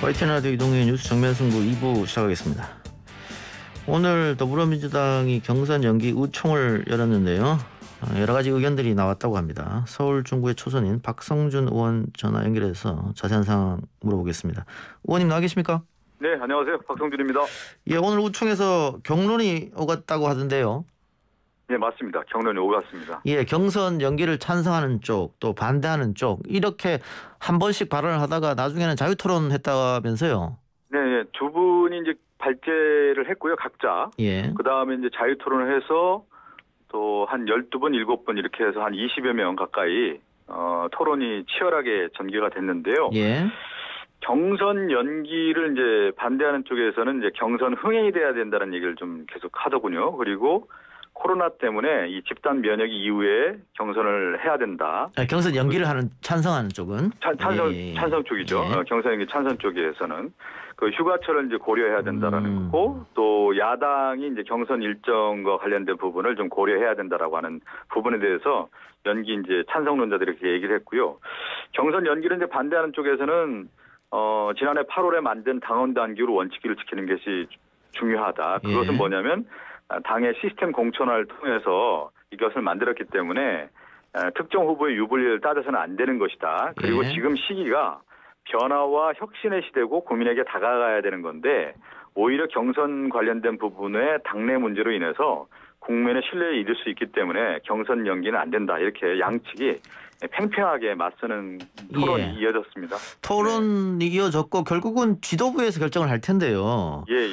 YTN 라디오 이동의 뉴스 정면승부 2부 시작하겠습니다. 오늘 더불어민주당이 경선 연기 의총을 열었는데요. 여러 가지 의견들이 나왔다고 합니다. 서울 중구의 초선인 박성준 의원 전화 연결해서 자세한 상황 물어보겠습니다. 의원님 나와 계십니까? 네, 안녕하세요. 박성준입니다. 예, 오늘 의총에서 경론이 오갔다고 하던데요. 네, 맞습니다. 경론이 오갔습니다. 예, 경선 연기를 찬성하는 쪽, 또 반대하는 쪽 이렇게 한 번씩 발언을 하다가 나중에는 자유토론했다면서요. 네, 두 분이 이제 발제를 했고요, 각자. 예. 그다음에 이제 자유토론을 해서 또 한 12분, 7분 이렇게 해서 한 20여 명 가까이 토론이 치열하게 전개가 됐는데요. 예. 경선 연기를 이제 반대하는 쪽에서는 이제 경선 흥행이 돼야 된다는 얘기를 좀 계속 하더군요. 그리고 코로나 때문에 이 집단 면역이 이후에 경선을 해야 된다. 경선 연기를 하는 찬성하는 쪽은 찬성 쪽이죠. 예. 경선 연기 찬성 쪽에서는 그 휴가철을 이제 고려해야 된다라는 거고, 또 야당이 이제 경선 일정과 관련된 부분을 좀 고려해야 된다라고 하는 부분에 대해서 연기 이제 찬성론자들이 이렇게 얘기를 했고요. 경선 연기를 이제 반대하는 쪽에서는 지난해 8월에 만든 당원 단계로 원칙을 지키는 것이 중요하다. 그것은 예. 뭐냐면 당의 시스템 공천화를 통해서 이것을 만들었기 때문에 특정 후보의 유불리를 따져서는 안 되는 것이다. 그리고 예. 지금 시기가 변화와 혁신의 시대고 국민에게 다가가야 되는 건데 오히려 경선 관련된 부분에 당내 문제로 인해서 국민의 신뢰에 잃을 수 있기 때문에 경선 연기는 안 된다. 이렇게 양측이 팽팽하게 맞서는 토론이 예. 이어졌습니다. 토론이 이어졌고 결국은 지도부에서 결정을 할 텐데요. 예.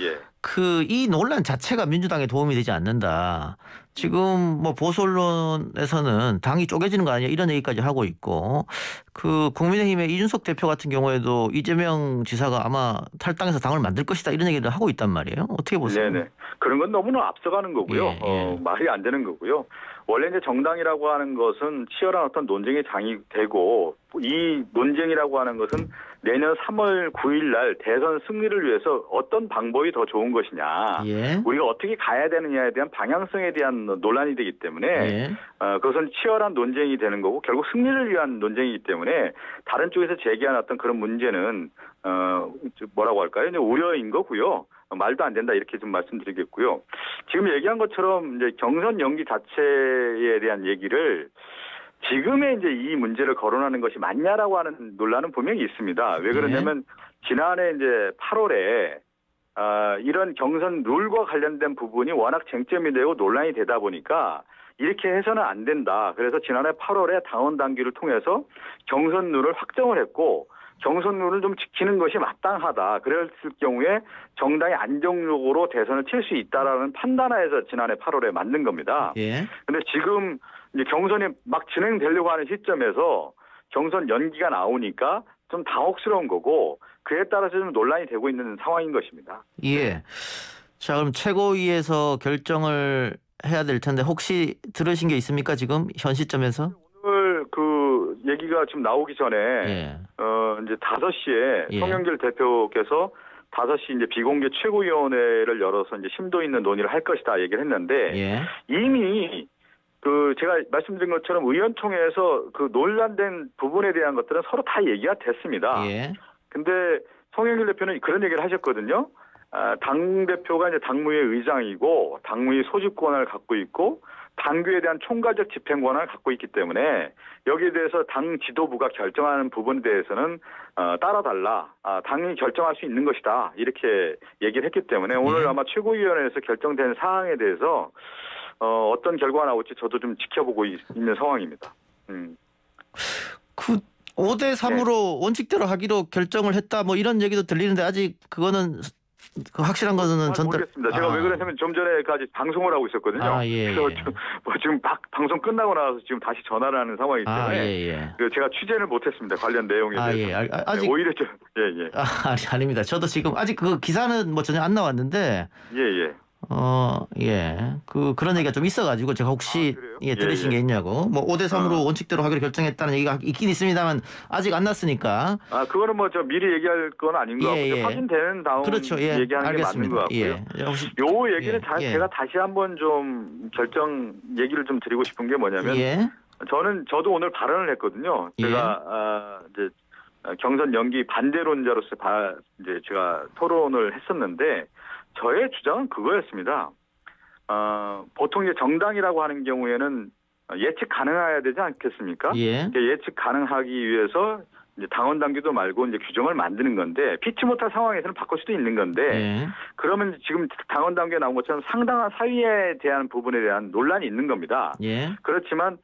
이 논란 자체가 민주당에 도움이 되지 않는다. 지금 뭐 보수 언론에서는 당이 쪼개지는 거 아니야 이런 얘기까지 하고 있고, 그 국민의힘의 이준석 대표 같은 경우에도 이재명 지사가 아마 탈당해서 당을 만들 것이다 이런 얘기를 하고 있단 말이에요. 어떻게 보세요? 네네. 그런 건 너무나 앞서가는 거고요. 예. 말이 안 되는 거고요. 원래 이제 정당이라고 하는 것은 치열한 어떤 논쟁의 장이 되고, 이 논쟁이라고 하는 것은 내년 3월 9일 날 대선 승리를 위해서 어떤 방법이 더 좋은 것이냐, 예. 우리가 어떻게 가야 되느냐에 대한 방향성에 대한 논란이 되기 때문에 예. 그것은 치열한 논쟁이 되는 거고 결국 승리를 위한 논쟁이기 때문에 다른 쪽에서 제기한 어떤 그런 문제는 뭐라고 할까요? 이제 우려인 거고요. 말도 안 된다 이렇게 좀 말씀드리겠고요. 지금 얘기한 것처럼 이제 경선 연기 자체에 대한 얘기를 지금의 이제 이 문제를 거론하는 것이 맞냐라고 하는 논란은 분명히 있습니다. 왜 그러냐면 지난해 이제 8월에 이런 경선 룰과 관련된 부분이 워낙 쟁점이 되고 논란이 되다 보니까 이렇게 해서는 안 된다. 그래서 지난해 8월에 당원 단계를 통해서 경선 룰을 확정을 했고 경선 룰을 좀 지키는 것이 마땅하다. 그랬을 경우에 정당이 안정적으로 대선을 칠 수 있다라는 판단하에서 지난해 8월에 만든 겁니다. 예. 근데 지금 이제 경선이 막 진행되려고 하는 시점에서 경선 연기가 나오니까 좀 당혹스러운 거고 그에 따라서 좀 논란이 되고 있는 상황인 것입니다. 예. 자, 그럼 최고위에서 결정을 해야 될 텐데 혹시 들으신 게 있습니까? 지금 현 시점에서? 오늘 그 얘기가 지금 나오기 전에 예. 이제 5시에 예. 송영길 대표께서 5시 이제 비공개 최고위원회를 열어서 이제 심도 있는 논의를 할 것이다 얘기를 했는데 예. 이미 그 제가 말씀드린 것처럼 의원총회에서 그 논란된 부분에 대한 것들은 서로 다 얘기가 됐습니다. 예. 근데 송영길 대표는 그런 얘기를 하셨거든요. 당대표가 이제 당무의 의장이고 당무의 소집권을 갖고 있고 당규에 대한 총괄적 집행 권한을 갖고 있기 때문에 여기에 대해서 당 지도부가 결정하는 부분에 대해서는 따라달라. 당이 결정할 수 있는 것이다. 이렇게 얘기를 했기 때문에 오늘 아마 최고위원회에서 결정된 사항에 대해서 어떤 결과가 나올지 저도 좀 지켜보고 있는 상황입니다. 그 5대 3으로 원칙대로 하기로 결정을 했다 뭐 이런 얘기도 들리는데 아직 그거는 그 확실한 것은 모르겠습니다. 제가 왜 그러냐면 좀 전에까지 방송을 하고 있었거든요. 예. 그래서 지금 방송 끝나고 나서 지금 다시 전화를 하는 상황이기 때문에 예. 제가 취재를 못했습니다. 관련 내용에 대해서. 아직 오히려 좀 예. 아닙니다. 저도 지금 아직 그 기사는 뭐 전혀 안 나왔는데. 예. 그런 얘기가 좀 있어가지고 제가 혹시 들으신 게 있냐고. 뭐 5대 3으로 원칙대로 하기로 결정했다는 얘기가 있긴 있습니다만 아직 안 났으니까. 그거는 뭐 저 미리 얘기할 건 아닌 것 같고요. 확인되는 다음 그렇죠. 얘기하는 알겠습니다. 게 맞는 것 같고요. 요 얘기는 제가 다시 한번 좀 결정 얘기를 좀 드리고 싶은 게 뭐냐면 저도 오늘 발언을 했거든요. 제가 이제 경선 연기 반대론자로서 이제 제가 토론을 했었는데 저의 주장은 그거였습니다. 보통 이제 정당이라고 하는 경우에는 예측 가능해야 되지 않겠습니까? 예. 예측 가능하기 위해서 이제 당원 당규도 말고 이제 규정을 만드는 건데 피치 못할 상황에서는 바꿀 수도 있는 건데 예. 그러면 지금 당원 당규에 나온 것처럼 상당한 사유에 대한 부분에 대한 논란이 있는 겁니다. 예. 그렇지만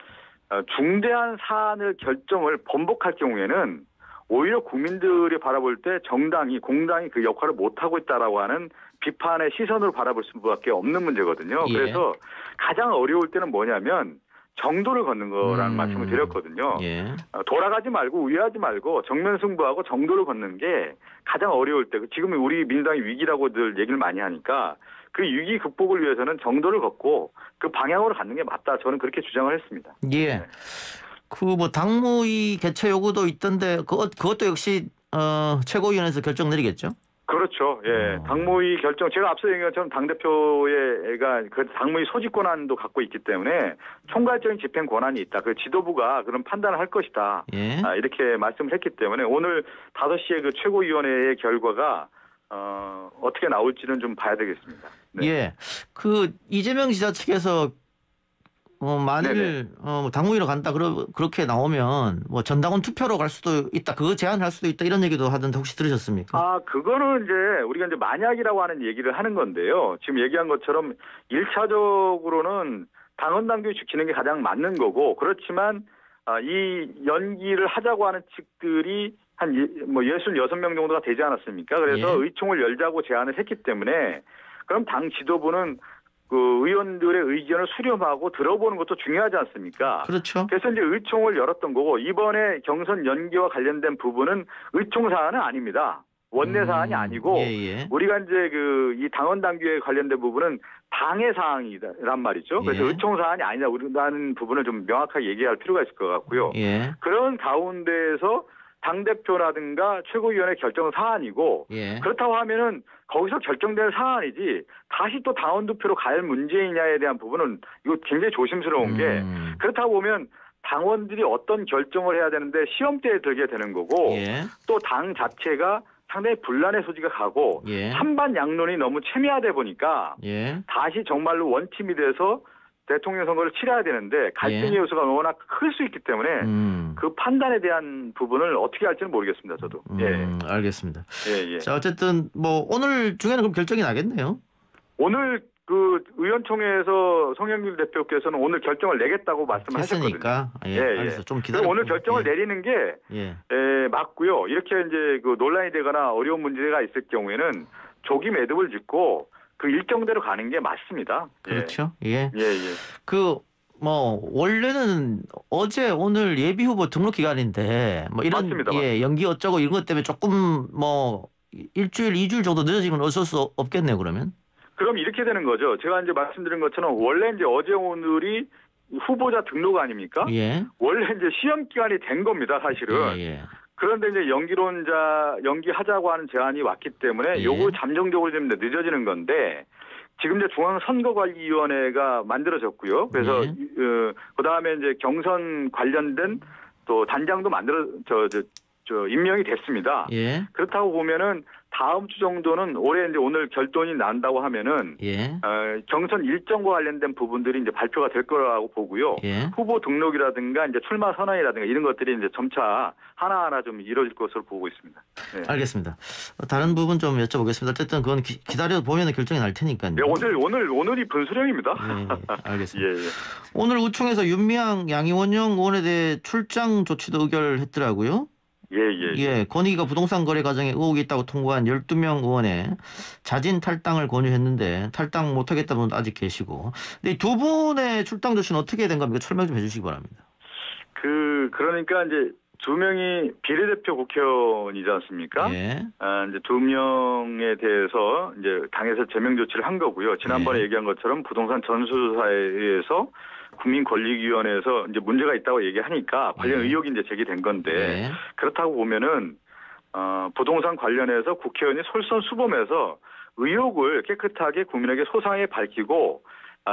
중대한 사안을 결정을 번복할 경우에는 오히려 국민들이 바라볼 때 공당이 그 역할을 못하고 있다라고 하는 비판의 시선으로 바라볼 수밖에 없는 문제거든요. 예. 그래서 가장 어려울 때는 뭐냐면 정도를 걷는 거라는 말씀을 드렸거든요. 예. 돌아가지 말고 우회하지 말고 정면 승부하고 정도를 걷는 게 가장 어려울 때 지금 우리 민주당이 위기라고들 얘기를 많이 하니까 그 위기 극복을 위해서는 정도를 걷고 그 방향으로 가는 게 맞다. 저는 그렇게 주장을 했습니다. 예. 네. 그 뭐 당무위 개최 요구도 있던데 그것도 역시 최고위원회에서 결정 내리겠죠? 그렇죠. 예. 당무위 결정, 제가 앞서 얘기한 것처럼 당대표가 그 당무위 소집 권한도 갖고 있기 때문에 총괄적인 집행 권한이 있다. 그 지도부가 그런 판단을 할 것이다. 예. 이렇게 말씀을 했기 때문에 오늘 5시에 그 최고위원회의 결과가 어떻게 나올지는 좀 봐야 되겠습니다. 네. 예. 그 이재명 지사 측에서 만일 당무위로 간다 그렇게 나오면 뭐 전당원 투표로 갈 수도 있다. 그거 제한할 수도 있다. 이런 얘기도 하던데 혹시 들으셨습니까? 그거는 이제 우리가 이제 만약이라고 하는 얘기를 하는 건데요. 지금 얘기한 것처럼 1차적으로는 당원 당규 지키는 게 가장 맞는 거고 그렇지만 이 연기를 하자고 하는 측들이 한 66명 정도가 되지 않았습니까? 그래서 예. 의총을 열자고 제안을 했기 때문에 그럼 당 지도부는 그 의원들의 의견을 수렴하고 들어보는 것도 중요하지 않습니까? 그렇죠. 그래서 이제 의총을 열었던 거고 이번에 경선 연기와 관련된 부분은 의총 사안은 아닙니다. 원내 사안이 아니고 예. 우리가 이제 이 당원 당규에 관련된 부분은 당의 사항이란 말이죠. 그래서 예. 의총 사안이 아니라는 부분을 좀 명확하게 얘기할 필요가 있을 것 같고요. 예. 그런 가운데에서 당대표라든가 최고위원회 결정 사안이고 예. 그렇다고 하면은 거기서 결정될 사안이지 다시 또 당원 투표로 갈 문제이냐에 대한 부분은 이거 굉장히 조심스러운 게 그렇다고 보면 당원들이 어떤 결정을 해야 되는데 시험대에 들게 되는 거고 예. 또 당 자체가 상당히 분란의 소지가 가고 예. 찬반 양론이 너무 첨예하다 보니까 예. 다시 정말로 원팀이 돼서 대통령 선거를 치러야 되는데 갈등의 예. 요소가 워낙 클 수 있기 때문에 그 판단에 대한 부분을 어떻게 할지는 모르겠습니다. 저도. 알겠습니다. 예. 자, 어쨌든 뭐 오늘 중에는 그럼 결정이 나겠네요. 오늘 그 의원총회에서 송영길 대표께서는 오늘 결정을 내겠다고 말씀하셨거든요. 했으니까 알겠어. 좀 기다려. 오늘 결정을 내리는 게 맞고요. 이렇게 이제 그 논란이 되거나 어려운 문제가 있을 경우에는 조기 매듭을 짓고 그 일정대로 가는 게 맞습니다. 그렇죠. 예. 예. 원래는 어제 오늘 예비 후보 등록 기간인데 뭐 이런 맞습니다. 연기 어쩌고 이런 것 때문에 조금 뭐 일주일, 2주일 정도 늦어지면 어쩔 수 없겠네요, 그러면. 그럼 이렇게 되는 거죠. 제가 이제 말씀드린 것처럼 원래 이제 어제 오늘이 후보자 등록 아닙니까? 예. 원래 이제 시험 기간이 된 겁니다, 사실은. 예. 그런데 이제 연기하자고 하는 제안이 왔기 때문에 요거 잠정적으로 좀 늦어지는 건데 지금 이제 중앙선거관리위원회가 만들어졌고요. 그래서 그다음에 이제 경선 관련된 또 단장도 임명이 됐습니다. 예. 그렇다고 보면은 다음 주 정도는 올해 이제 오늘 결론이 난다고 하면은 경선 일정과 관련된 부분들이 이제 발표가 될 거라고 보고요. 후보 등록이라든가 이제 출마 선언이라든가 이런 것들이 이제 점차 하나하나 좀 이루어질 것으로 보고 있습니다. 네. 알겠습니다. 다른 부분 좀 여쭤보겠습니다. 어쨌든 그건 기다려 보면 결정이 날 테니까요. 네, 오늘이 분수령입니다. 알겠습니다. 오늘 우총에서 윤미향 양이원영 의원에 대해 출장 조치도 의결했더라고요. 권익위가 부동산 거래 과정에 의혹이 있다고 통보한 12명 의원의 자진 탈당을 권유했는데 탈당 못하겠다는 분도 아직 계시고. 근데 이 두 분의 출당 조치는 어떻게 된 겁니까? 설명 좀 해주시기 바랍니다. 그러니까 이제 두 명이 비례대표 국회의원이지 않습니까? 이제 두 명에 대해서 이제 당에서 제명 조치를 한 거고요. 지난번에 얘기한 것처럼 부동산 전수조사에 의해서 국민권익위원회에서 이제 문제가 있다고 얘기하니까 관련 의혹이 이제 제기된 건데 그렇다고 보면은 부동산 관련해서 국회의원이 솔선수범해서 의혹을 깨끗하게 국민에게 소상히 밝히고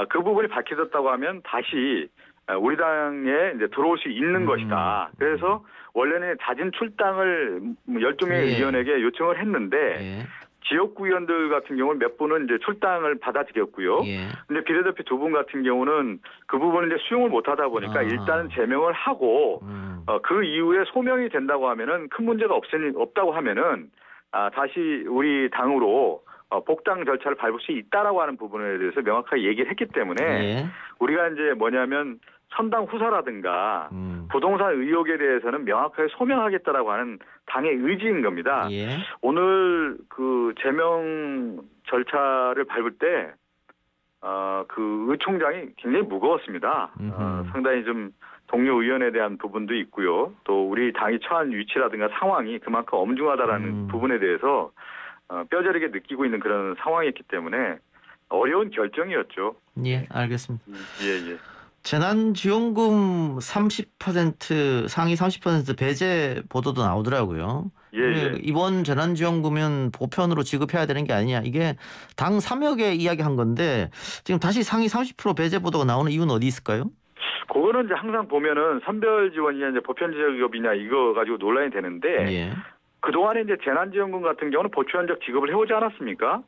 그 부분이 밝혀졌다고 하면 다시 우리 당에 이제 들어올 수 있는 것이다. 그래서 원래는 자진 출당을 12명의 예. 의원에게 요청을 했는데 예. 지역구 의원들 같은 경우는 몇 분은 이제 출당을 받아들였고요. 예. 근데 비례대표 2분 같은 경우는 그 부분을 이제 수용을 못 하다 보니까 일단은 제명을 하고 그 이후에 소명이 된다고 하면은 큰 문제가 없다고 하면은 다시 우리 당으로 복당 절차를 밟을 수 있다라고 하는 부분에 대해서 명확하게 얘기를 했기 때문에 예. 우리가 이제 뭐냐면 선당 후사라든가 부동산 의혹에 대해서는 명확하게 소명하겠다라고 하는 당의 의지인 겁니다. 예. 오늘 그 제명 절차를 밟을 때 그 의총장이 굉장히 무거웠습니다. 상당히 좀 동료 의원에 대한 부분도 있고요. 또 우리 당이 처한 위치라든가 상황이 그만큼 엄중하다라는 부분에 대해서 뼈저리게 느끼고 있는 그런 상황이었기 때문에 어려운 결정이었죠. 예, 알겠습니다. 예. 재난지원금 30% 상위 30% 배제 보도도 나오더라고요. 예. 이번 재난지원금은 보편으로 지급해야 되는 게 아니냐. 이게 당 3역에 이야기한 건데 지금 다시 상위 30% 배제 보도가 나오는 이유는 어디 있을까요? 그거는 이제 항상 보면은 선별 지원이냐 이제 보편 지급이냐 이거 가지고 논란이 되는데 예. 그동안에 이제 재난지원금 같은 경우는 보편적 지급을 해오지 않았습니까?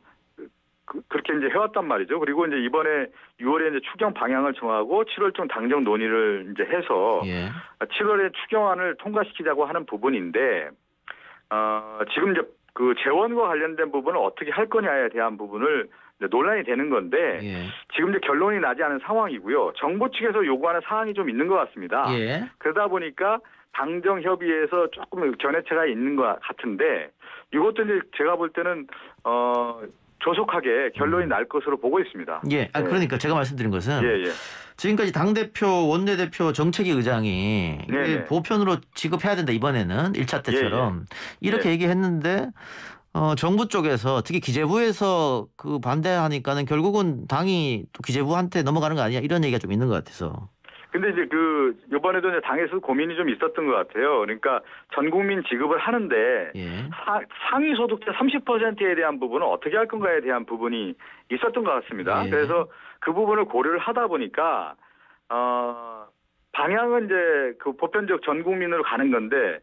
그렇게 이제 해왔단 말이죠. 그리고 이제 이번에 6월에 이제 추경 방향을 정하고 7월중 당정 논의를 이제 해서 예. 7월에 추경안을 통과시키자고 하는 부분인데, 지금 이제 그 재원과 관련된 부분을 어떻게 할 거냐에 대한 부분을 이제 논란이 되는 건데, 예. 지금 이제 결론이 나지 않은 상황이고요. 정부 측에서 요구하는 사항이 좀 있는 것 같습니다. 예. 그러다 보니까 당정 협의에서 조금 견해차가 있는 것 같은데, 이것도 이제 제가 볼 때는 조속하게 결론이 날 것으로 보고 있습니다. 예. 그러니까 제가 말씀드린 것은 예. 지금까지 당대표, 원내대표, 정책위 의장이 네네. 보편으로 지급해야 된다 이번에는 1차 때처럼 이렇게 예. 얘기했는데 정부 쪽에서 특히 기재부에서 그 반대하니까는 결국은 당이 또 기재부한테 넘어가는 거 아니야 이런 얘기가 좀 있는 것 같아서. 근데 이제 이번에도 이제 당에서 고민이 좀 있었던 것 같아요. 그러니까 전 국민 지급을 하는데 예. 상위 소득자 30%에 대한 부분은 어떻게 할 건가에 대한 부분이 있었던 것 같습니다. 예. 그래서 그 부분을 고려를 하다 보니까 방향은 이제 그 보편적 전 국민으로 가는 건데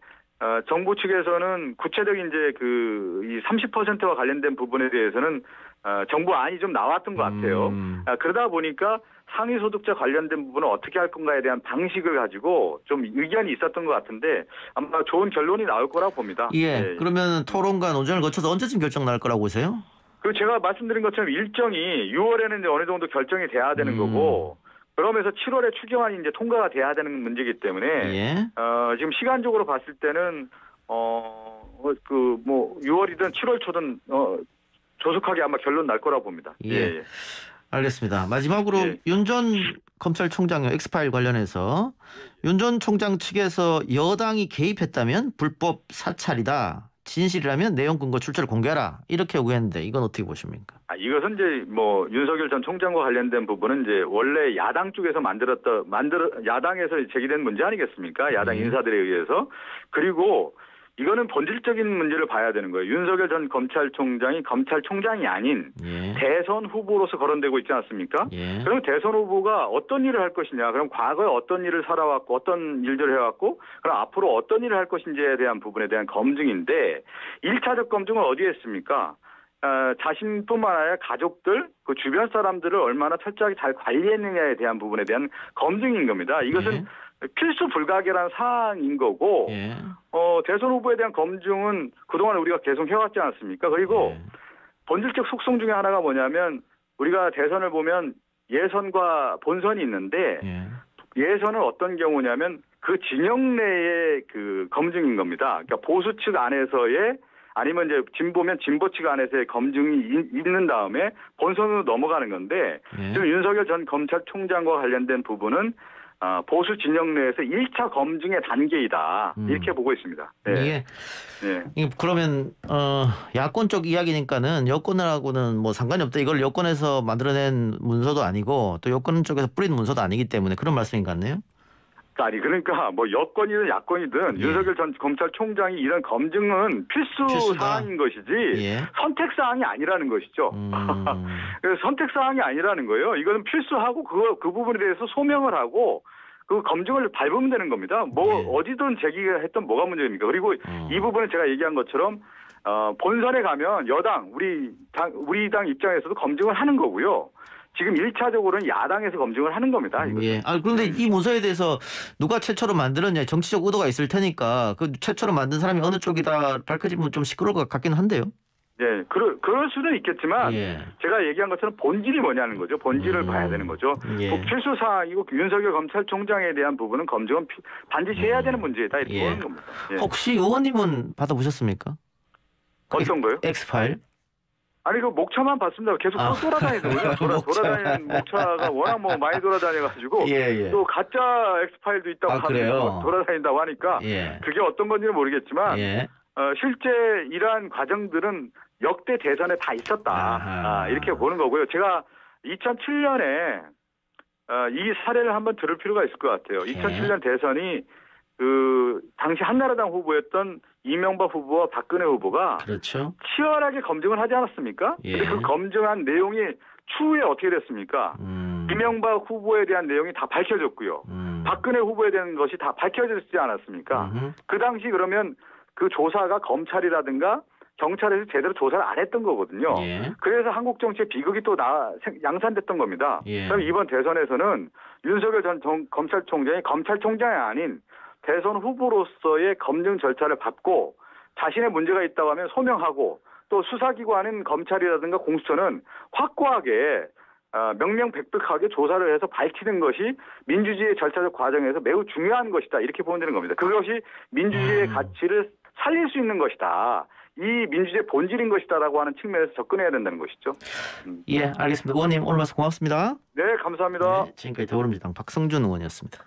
정부 측에서는 구체적인 이제 이 30%와 관련된 부분에 대해서는 정부 안이 좀 나왔던 것 같아요. 그러다 보니까 상위 소득자 관련된 부분은 어떻게 할 건가에 대한 방식을 가지고 좀 의견이 있었던 것 같은데 아마 좋은 결론이 나올 거라고 봅니다. 예. 그러면 토론과 논쟁을 거쳐서 언제쯤 결정 날 거라고 보세요? 그리고 제가 말씀드린 것처럼 일정이 6월에는 이제 어느 정도 결정이 돼야 되는 거고 그러면서 7월에 추경안이 이제 통과가 돼야 되는 문제이기 때문에 예. 지금 시간적으로 봤을 때는 6월이든 7월 초든 조속하게 아마 결론 날 거라고 봅니다. 예. 알겠습니다. 마지막으로 윤 전 검찰총장 엑스파일 관련해서 윤 전 총장 측에서 여당이 개입했다면 불법 사찰이다. 진실이라면 내용 근거 출처를 공개하라. 이렇게 요구했는데 이건 어떻게 보십니까? 이것은 이제 윤석열 전 총장과 관련된 부분은 이제 원래 야당 쪽에서 야당에서 제기된 문제 아니겠습니까? 야당 인사들에 의해서. 그리고 이거는 본질적인 문제를 봐야 되는 거예요. 윤석열 전 검찰총장이 검찰총장이 아닌 대선 후보로서 거론되고 있지 않습니까? 그럼 대선 후보가 어떤 일을 할 것이냐. 그럼 과거에 어떤 일을 살아왔고 어떤 일들을 해왔고 그럼 앞으로 어떤 일을 할 것인지에 대한 부분에 대한 검증인데 1차적 검증은 어디에 했습니까? 자신뿐만 아니라 가족들, 그 주변 사람들을 얼마나 철저하게 잘 관리했느냐에 대한 부분에 대한 검증인 겁니다. 이것은 필수 불가결한 사항인 거고 대선 후보에 대한 검증은 그동안 우리가 계속 해왔지 않습니까? 그리고 본질적 속성 중에 하나가 뭐냐면 우리가 대선을 보면 예선과 본선이 있는데 예선은 어떤 경우냐면 그 진영 내의 그 검증인 겁니다. 그러니까 보수 측 안에서의 아니면 이제 진보면 진보 측 안에서의 검증이 있는 다음에 본선으로 넘어가는 건데 지금 윤석열 전 검찰총장과 관련된 부분은 보수 진영 내에서 1차 검증의 단계이다. 이렇게 보고 있습니다. 그러면 야권 쪽 이야기니까는 여권하고는 뭐 상관이 없다. 이걸 여권에서 만들어낸 문서도 아니고 또 여권 쪽에서 뿌린 문서도 아니기 때문에 그런 말씀인 것 같네요. 아니 그러니까 뭐 여권이든 야권이든 윤석열 전 검찰총장이 이런 검증은 필수 사항인 것이지 선택 사항이 아니라는 것이죠. 그래서 선택 사항이 아니라는 거예요. 이거는 필수하고 그 부분에 대해서 소명을 하고 그 검증을 밟으면 되는 겁니다. 뭐 예. 어디든 제기했던 뭐가 문제입니까? 그리고 이 부분은 제가 얘기한 것처럼 본선에 가면 여당 우리 당 입장에서도 검증을 하는 거고요. 지금 1차적으로는 야당에서 검증을 하는 겁니다. 이것은. 예. 그런데 이 문서에 대해서 누가 최초로 만들었냐 정치적 의도가 있을 테니까 그 최초로 만든 사람이 어느 쪽이다 밝혀지면 좀 시끄러울 것 같긴 한데요. 예, 그럴 수는 있겠지만 예. 제가 얘기한 것처럼 본질이 뭐냐는 거죠. 본질을 봐야 되는 거죠. 예. 필수 사항이고 윤석열 검찰총장에 대한 부분은 검증은 반드시 해야 되는 문제다 이렇게 예. 보는 겁니다. 예. 혹시 의원님은 받아보셨습니까? 어떤 거요? X파일? 아니 그 목차만 봤습니다. 계속 돌아다니더군요. 돌아다니는 목차가 워낙 뭐 많이 돌아다녀가지고 예. 또 가짜 엑스파일도 있다고 그래요? 돌아다닌다고 하니까 예. 그게 어떤 건지는 모르겠지만 예. 실제 이러한 과정들은 역대 대선에 다 있었다. 아하. 이렇게 보는 거고요. 제가 2007년에 이 사례를 한번 들을 필요가 있을 것 같아요. 2007년 대선이 그 당시 한나라당 후보였던 이명박 후보와 박근혜 후보가 그렇죠. 치열하게 검증을 하지 않았습니까? 예. 근데 그 검증한 내용이 추후에 어떻게 됐습니까? 이명박 후보에 대한 내용이 다 밝혀졌고요. 박근혜 후보에 대한 것이 다 밝혀지지 않았습니까? 그 당시 그러면 그 조사가 검찰이라든가 경찰에서 제대로 조사를 안 했던 거거든요. 예. 그래서 한국 정치의 비극이 또 양산됐던 겁니다. 예. 그럼 이번 대선에서는 윤석열 전 검찰총장이 검찰총장이 아닌 대선 후보로서의 검증 절차를 밟고 자신의 문제가 있다고 하면 소명하고 또 수사기관인 검찰이라든가 공수처는 확고하게 명명백백하게 조사를 해서 밝히는 것이 민주주의의 절차적 과정에서 매우 중요한 것이다. 이렇게 보면 되는 겁니다. 그것이 민주주의의 가치를 살릴 수 있는 것이다. 이 민주주의의 본질인 것이다라고 하는 측면에서 접근해야 된다는 것이죠. 예, 알겠습니다. 의원님 오늘 말씀 고맙습니다. 네, 감사합니다. 네, 지금까지 더불어민주당 박성준 의원이었습니다.